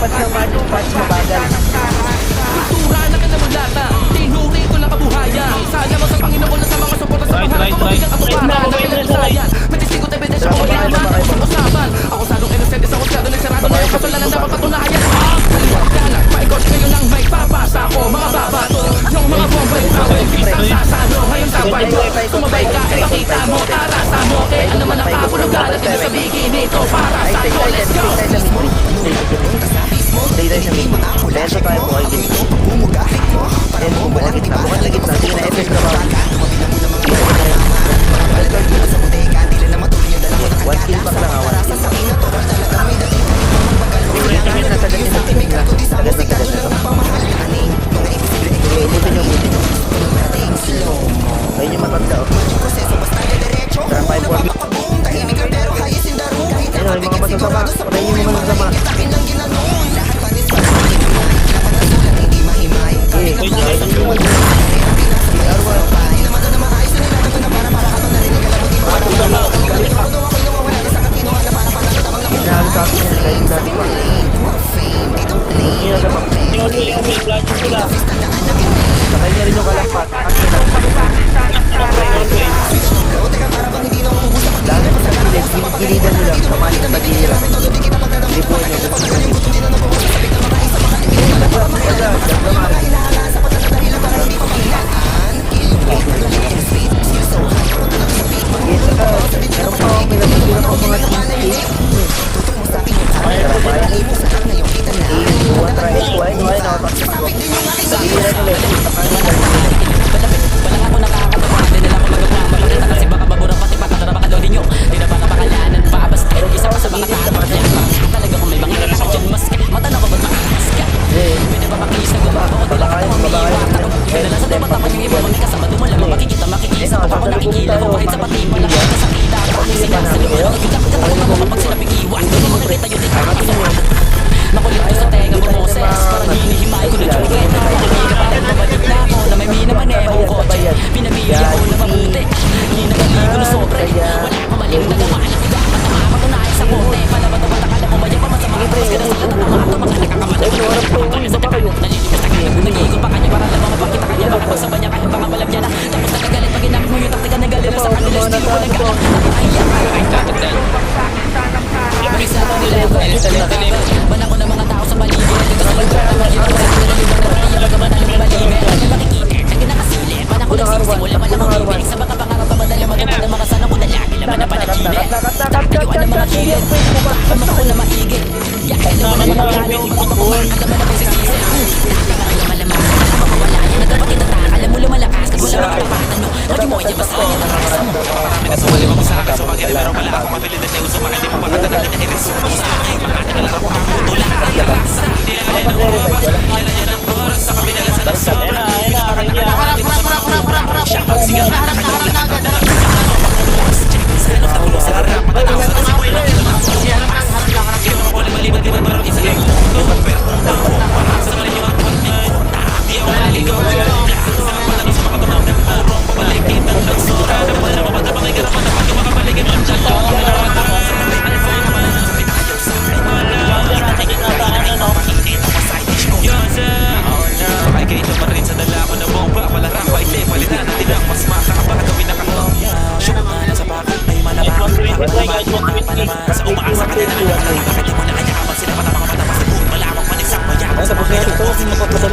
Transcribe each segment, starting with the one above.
dapat siyang magic patch mabagal. Kultura na kinamulata, tinuri ko lang kabuhayan. Saya mo sa Panginoon na sa mga suporta sa mga tumabigang katuparan na pinagsayan. Matisigot ebidensya ko kaya naman sa usapan. Ako sadong inosente sa kusyado, nagsarado na yung kasalanan dapat patunayan. Kaliwagdalag, my God, kayo lang may papasa ko. Mga babato, yung mga bombay, tawag, isang sasalo. Ngayon sabay ko, sumabay ka, ipakita mo, tarasa mo. Eh, ano man ang kapulugan at ito sabihin ito para sa ko, let's go! Stay tayo sa mismo. Lento tayo po ay gitna. Lento po ay gitna. Bukan na gitna. Sige na, FS na ba? One kill back lang, one kill back. Nasa ganyan na tingin na. Agad na ito. Ibutin nyo, ibutin nyo. Ayun yung matanda, oh. Tara, 5-4. Ayun, yung mga masasama. Patayin yung mga masasama. Sakay niya rin yung kalampat. Dahil sa gilid, gilidan nyo lang. Kamali na pag-ihirap. Lipuan nyo. Meron pa ako pinagpapira ko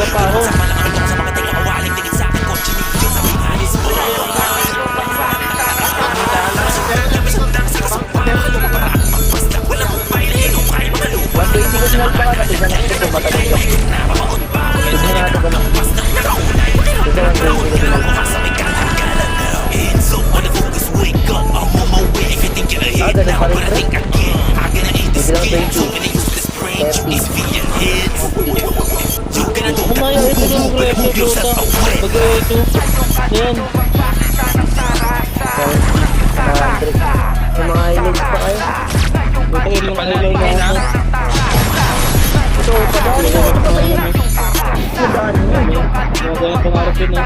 mga team. Yan. Yung mga ilig pa kayo. Ito yung kulay na ano. Ito, padaan nyo. Padaan nyo. Mga ganyan pangarap yun eh.